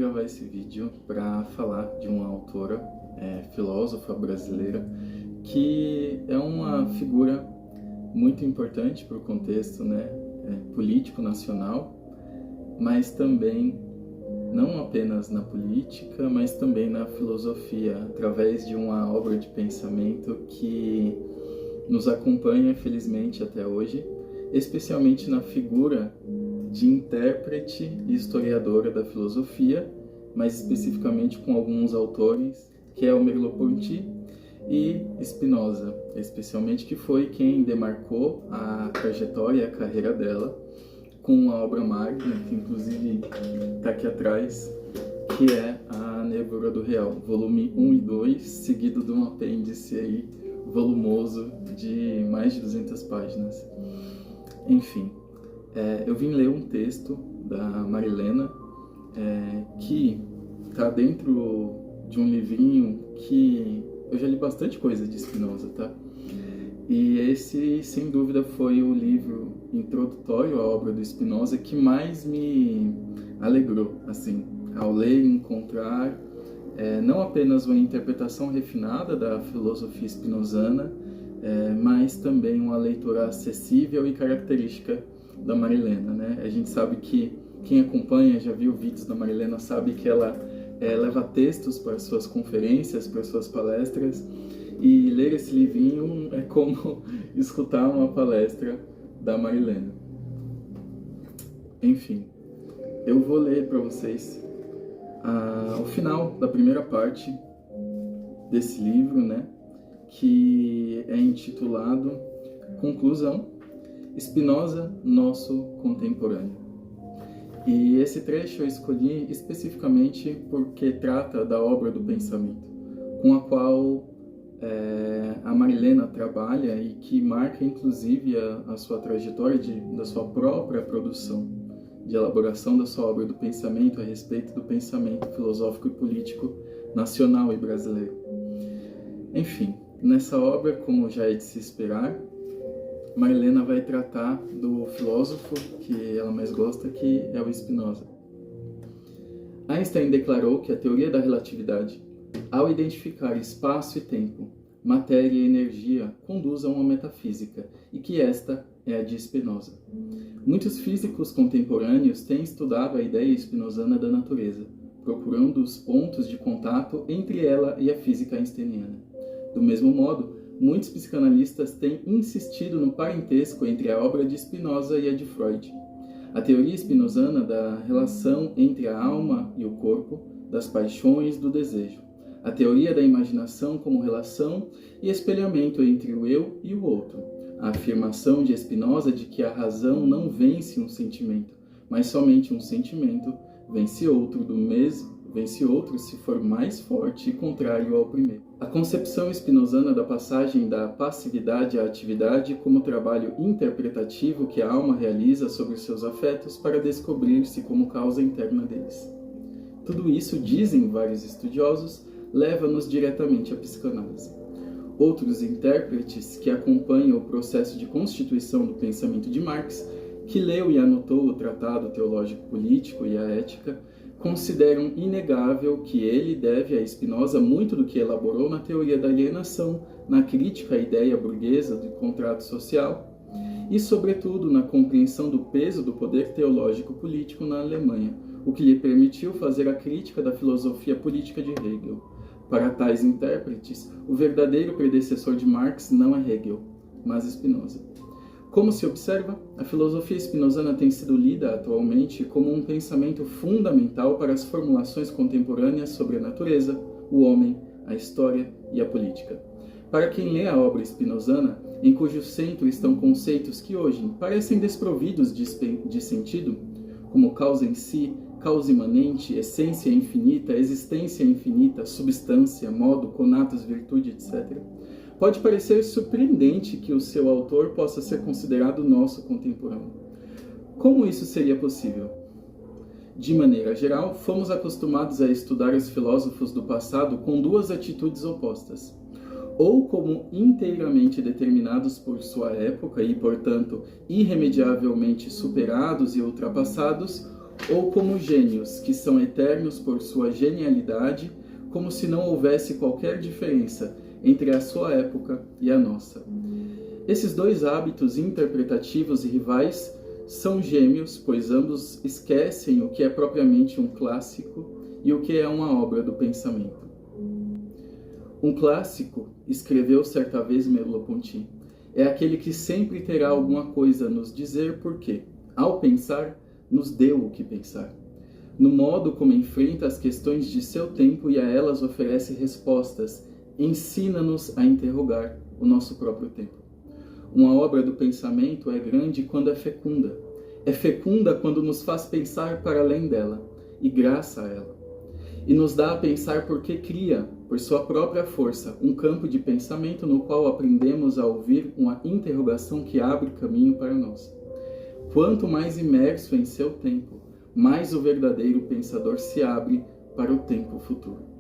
gravar esse vídeo para falar de uma autora, filósofa brasileira, que é uma figura muito importante para o contexto, político nacional, mas também não apenas na política, mas também na filosofia, através de uma obra de pensamento que nos acompanha, felizmente, até hoje, especialmente na figura de intérprete e historiadora da filosofia, mais especificamente com alguns autores, que é o Merleau-Ponty e Spinoza, especialmente, que foi quem demarcou a trajetória e a carreira dela com uma obra magna, que inclusive está aqui atrás, que é a Névoa do Real, volume 1 e 2, seguido de um apêndice aí volumoso de mais de 200 páginas. Enfim, eu vim ler um texto da Marilena, que está dentro de um livrinho que eu já li bastante coisa de Spinoza, tá? E esse, sem dúvida, foi o livro introdutório à obra do Spinoza que mais me alegrou, assim, ao ler e encontrar não apenas uma interpretação refinada da filosofia spinozana, mas também uma leitura acessível e característica da Marilena, A gente sabe que quem acompanha, já viu vídeos da Marilena, sabe que ela leva textos para suas conferências, para suas palestras, e ler esse livrinho é como escutar uma palestra da Marilena. Enfim, eu vou ler para vocês o final da primeira parte desse livro, que é intitulado Conclusão, Spinoza, nosso contemporâneo. E esse trecho eu escolhi especificamente porque trata da obra do pensamento, com a qual a Marilena trabalha e que marca inclusive a sua trajetória da sua própria produção, de elaboração da sua obra do pensamento a respeito do pensamento filosófico e político nacional e brasileiro. Enfim, nessa obra, como já é de se esperar, Marilena vai tratar do filósofo que ela mais gosta, que é o Spinoza. Einstein declarou que a teoria da relatividade, ao identificar espaço e tempo, matéria e energia, conduz a uma metafísica, e que esta é a de Spinoza. Muitos físicos contemporâneos têm estudado a ideia spinozana da natureza, procurando os pontos de contato entre ela e a física einsteiniana. Do mesmo modo, muitos psicanalistas têm insistido no parentesco entre a obra de Spinoza e a de Freud. A teoria spinozana da relação entre a alma e o corpo, das paixões e do desejo. A teoria da imaginação como relação e espelhamento entre o eu e o outro. A afirmação de Spinoza de que a razão não vence um sentimento, mas somente um sentimento vence outro se for mais forte e contrário ao primeiro. A concepção spinozana da passagem da passividade à atividade como trabalho interpretativo que a alma realiza sobre os seus afetos para descobrir-se como causa interna deles. Tudo isso, dizem vários estudiosos, leva-nos diretamente à psicanálise. Outros intérpretes que acompanham o processo de constituição do pensamento de Marx, que leu e anotou o Tratado Teológico Político e a Ética, consideram inegável que ele deve a Spinoza muito do que elaborou na teoria da alienação, na crítica à ideia burguesa do contrato social e, sobretudo, na compreensão do peso do poder teológico político na Alemanha, o que lhe permitiu fazer a crítica da filosofia política de Hegel. Para tais intérpretes, o verdadeiro predecessor de Marx não é Hegel, mas Spinoza. Como se observa, a filosofia spinozana tem sido lida atualmente como um pensamento fundamental para as formulações contemporâneas sobre a natureza, o homem, a história e a política. Para quem lê a obra spinozana, em cujo centro estão conceitos que hoje parecem desprovidos de sentido, como causa em si, causa imanente, essência infinita, existência infinita, substância, modo, conatos, virtude, etc., pode parecer surpreendente que o seu autor possa ser considerado nosso contemporâneo. Como isso seria possível? De maneira geral, fomos acostumados a estudar os filósofos do passado com duas atitudes opostas. Ou como inteiramente determinados por sua época e, portanto, irremediavelmente superados e ultrapassados, ou como gênios que são eternos por sua genialidade, como se não houvesse qualquer diferença entre a sua época e a nossa. Esses dois hábitos interpretativos e rivais são gêmeos, pois ambos esquecem o que é propriamente um clássico e o que é uma obra do pensamento. Um clássico, escreveu certa vez Merleau-Ponty, é aquele que sempre terá alguma coisa a nos dizer porque, ao pensar, nos deu o que pensar. No modo como enfrenta as questões de seu tempo e a elas oferece respostas, ensina-nos a interrogar o nosso próprio tempo. Uma obra do pensamento é grande quando é fecunda. É fecunda quando nos faz pensar para além dela, e graça a ela. E nos dá a pensar porque cria, por sua própria força, um campo de pensamento no qual aprendemos a ouvir uma interrogação que abre caminho para nós. Quanto mais imerso em seu tempo, mais o verdadeiro pensador se abre para o tempo futuro.